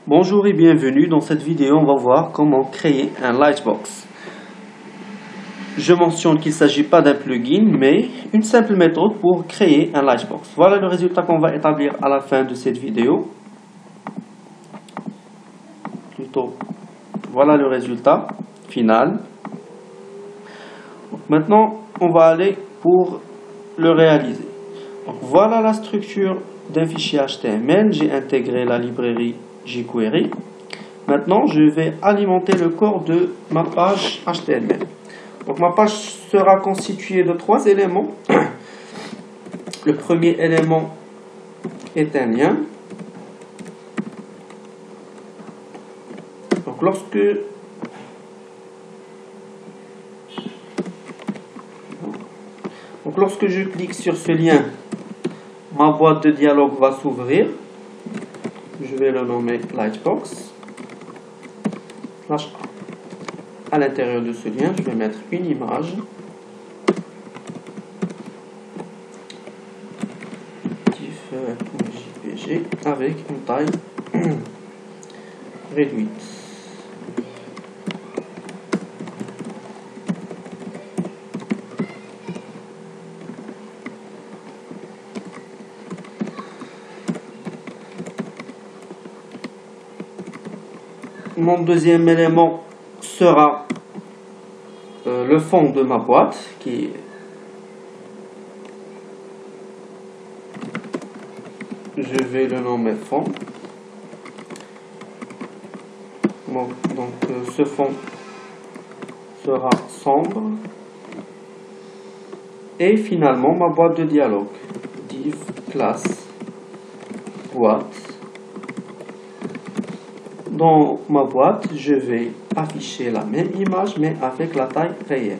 Bonjour et bienvenue. Dans cette vidéo, on va voir comment créer un Lightbox. Je mentionne qu'il ne s'agit pas d'un plugin, mais une simple méthode pour créer un Lightbox. Voilà le résultat qu'on va établir à la fin de cette vidéo. Plutôt, voilà le résultat final. Donc, maintenant, on va aller pour le réaliser. Donc, voilà la structure d'un fichier HTML. J'ai intégré la librairie jQuery. Maintenant, je vais alimenter le corps de ma page HTML. Donc, ma page sera constituée de 3 éléments. Le premier élément est un lien. Donc, lorsque je clique sur ce lien, ma boîte de dialogue va s'ouvrir. Je vais le nommer Lightbox. À l'intérieur de ce lien, je vais mettre une image. JPG avec une taille réduite. Mon deuxième élément sera le fond de ma boîte je vais le nommer fond. Donc ce fond sera sombre. Et finalement ma boîte de dialogue, div classe boîte. Dans ma boîte, je vais afficher la même image, mais avec la taille réelle.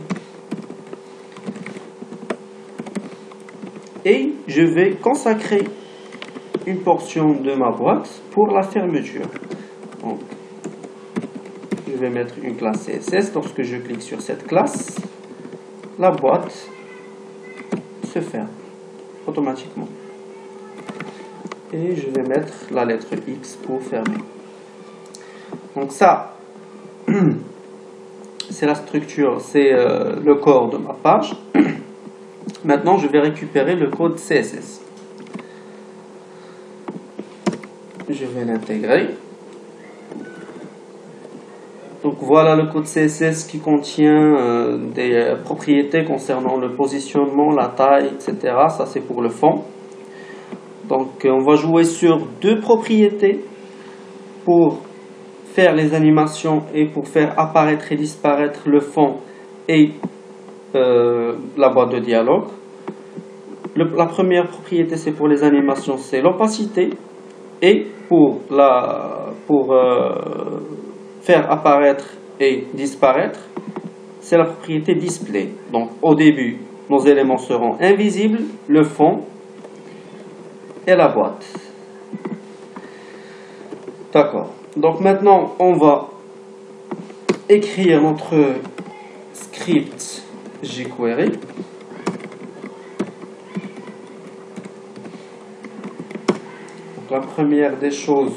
Et je vais consacrer une portion de ma boîte pour la fermeture. Donc, je vais mettre une classe CSS. Lorsque je clique sur cette classe, la boîte se ferme automatiquement. Et je vais mettre la lettre X pour fermer. Donc ça, c'est la structure, c'est le corps de ma page. Maintenant, je vais récupérer le code CSS. Je vais l'intégrer. Donc voilà le code CSS qui contient des propriétés concernant le positionnement, la taille, etc. Ça, c'est pour le fond. Donc on va jouer sur deux propriétés pour faire les animations et pour faire apparaître et disparaître le fond et la boîte de dialogue. La première propriété, c'est pour les animations, c'est l'opacité. Et pour faire apparaître et disparaître, c'est la propriété display. Donc au début, nos éléments seront invisibles, le fond et la boîte. D'accord. Donc maintenant, on va écrire notre script jQuery. Donc la première des choses,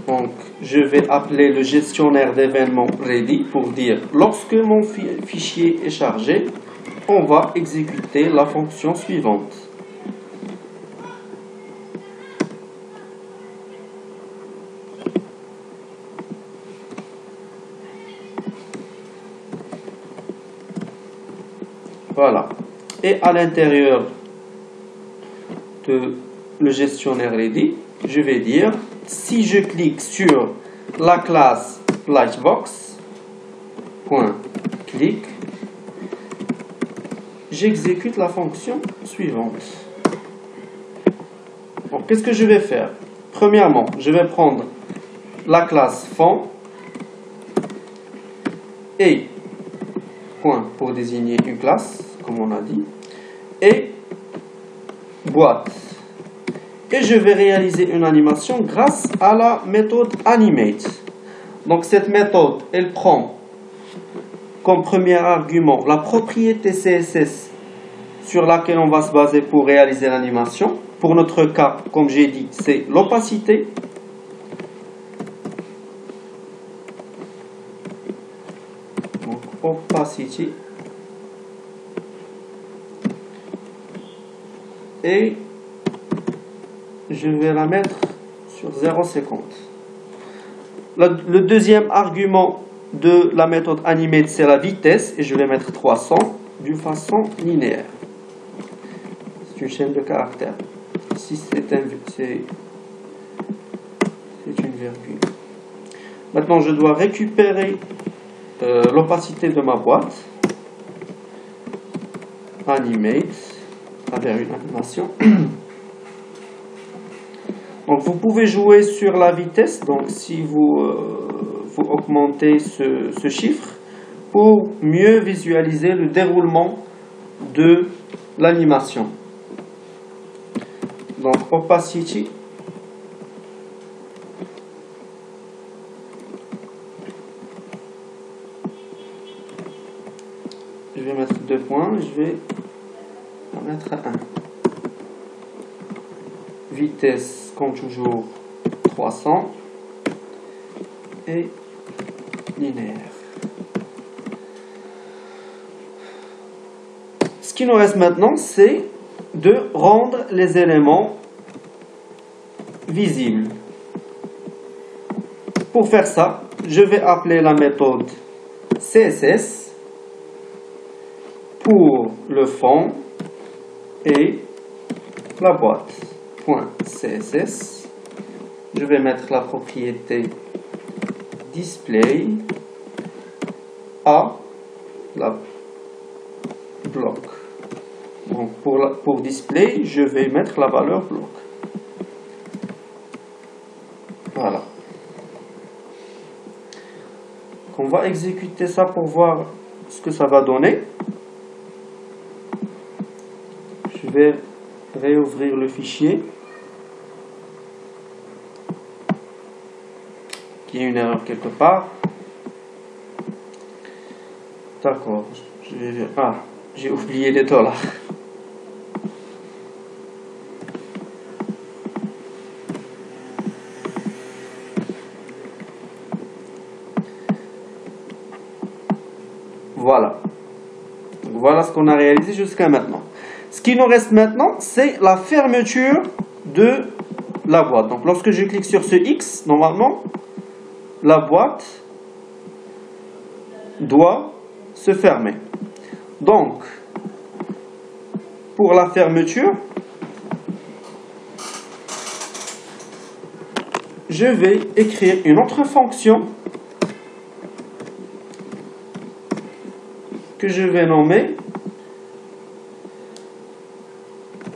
donc je vais appeler le gestionnaire d'événements ready pour dire lorsque mon fichier est chargé, on va exécuter la fonction suivante. Voilà. Et à l'intérieur de le gestionnaire ready, je vais dire si je clique sur la classe Lightbox, clic, j'exécute la fonction suivante. Donc, qu'est-ce que je vais faire? Premièrement, je vais prendre la classe fond et point pour désigner une classe, comme on a dit, et boîte. Et je vais réaliser une animation grâce à la méthode animate. Donc cette méthode, elle prend comme premier argument la propriété CSS sur laquelle on va se baser pour réaliser l'animation. pour notre cas, comme j'ai dit, c'est l'opacité. Donc, opacity. Et je vais la mettre sur 0,50. Le deuxième argument de la méthode Animate, c'est la vitesse, et je vais mettre 300 d'une façon linéaire. C'est une chaîne de caractères. Ici, c'est une virgule. Maintenant, je dois récupérer l'opacité de ma boîte. Animate, à travers une animation. Donc, vous pouvez jouer sur la vitesse. Donc, si vous augmentez ce chiffre pour mieux visualiser le déroulement de l'animation. Donc, opacity. Je vais mettre 2 points. Je vais en mettre 1. Vitesse, comme toujours, 300. Et linéaire. Ce qui nous reste maintenant, c'est de rendre les éléments visibles. Pour faire ça, je vais appeler la méthode CSS pour le fond et la boîte. .css. Je vais mettre la propriété display à la bloc. Donc pour display, je vais mettre la valeur bloc. Voilà. On va exécuter ça pour voir ce que ça va donner. Je vais réouvrir le fichier. Il y a une erreur quelque part. D'accord. J'ai oublié les dollars. Voilà. Donc, voilà ce qu'on a réalisé jusqu'à maintenant. Ce qui nous reste maintenant, c'est la fermeture de la boîte. Donc, lorsque je clique sur ce X, normalement, la boîte doit se fermer. Donc, pour la fermeture, je vais écrire une autre fonction que je vais nommer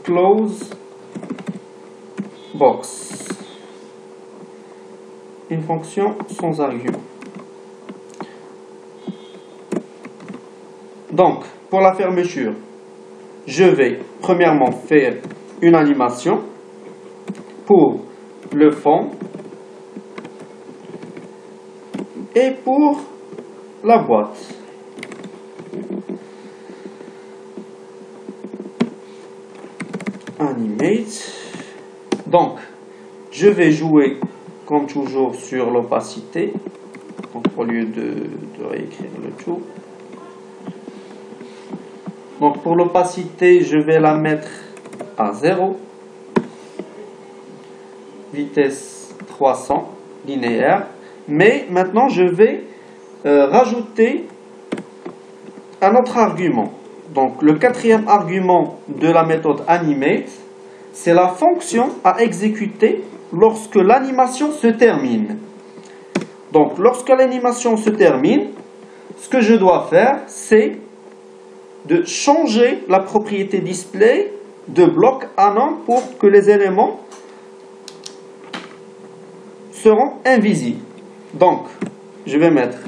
close box. Une fonction sans argument. Donc, pour la fermeture, je vais premièrement faire une animation pour le fond et pour la boîte. Animate. Donc, je vais jouer comme toujours sur l'opacité. Donc, au lieu de réécrire le tout. Donc, pour l'opacité, je vais la mettre à 0. Vitesse 300, linéaire. Mais maintenant, je vais rajouter un autre argument. Donc, le quatrième argument de la méthode Animate, c'est la fonction à exécuter lorsque l'animation se termine. Donc, lorsque l'animation se termine, ce que je dois faire, c'est de changer la propriété display de bloc à non pour que les éléments seront invisibles. Donc, je vais mettre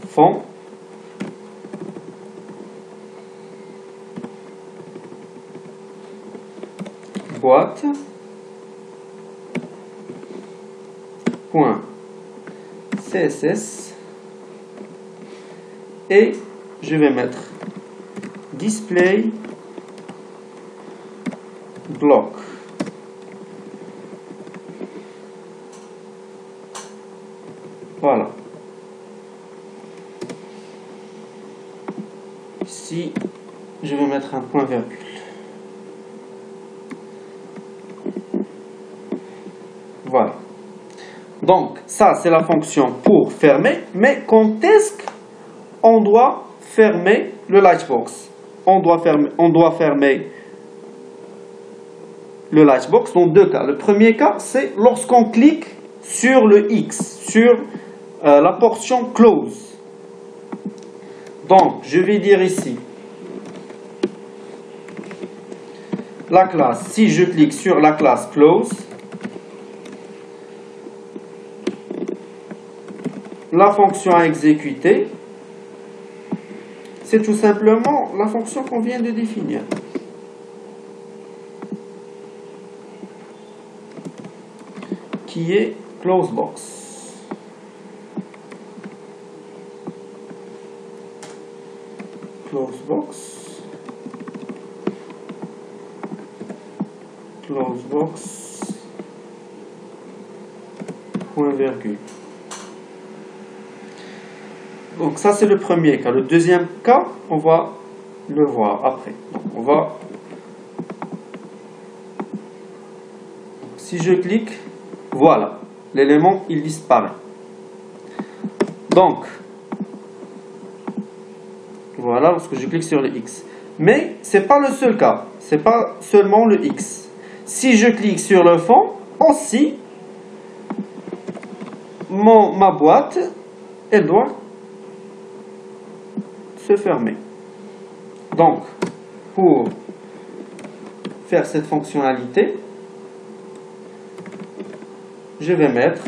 fond boîte point CSS et je vais mettre display block. Voilà. Ici, je vais mettre un point virgule. Voilà. Donc, ça, c'est la fonction pour fermer. Mais quand est-ce qu'on doit fermer le lightbox? On doit fermer le lightbox dans deux cas. Le premier cas, c'est lorsqu'on clique sur le X, sur la portion close. Donc, je vais dire ici, la classe, si je clique sur la classe close, la fonction à exécuter, c'est tout simplement la fonction qu'on vient de définir. Qui est closebox. Closebox. Closebox. Point virgule. Donc ça c'est le premier cas. Le deuxième cas, on va le voir après. Donc on va. Si je clique, voilà, l'élément il disparaît. Donc voilà, lorsque je clique sur le X. Mais c'est pas le seul cas. C'est pas seulement le X. Si je clique sur le fond, aussi ma boîte, elle doit se fermer. Donc, pour faire cette fonctionnalité, je vais mettre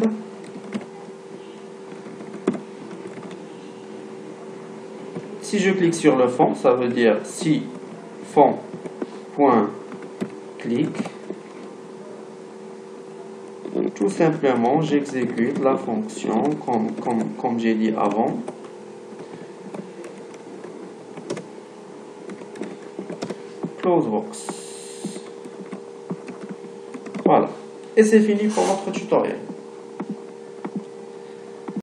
si je clique sur le fond, ça veut dire si fond.click, tout simplement j'exécute la fonction comme j'ai dit avant. Closebox. Voilà. Et c'est fini pour notre tutoriel.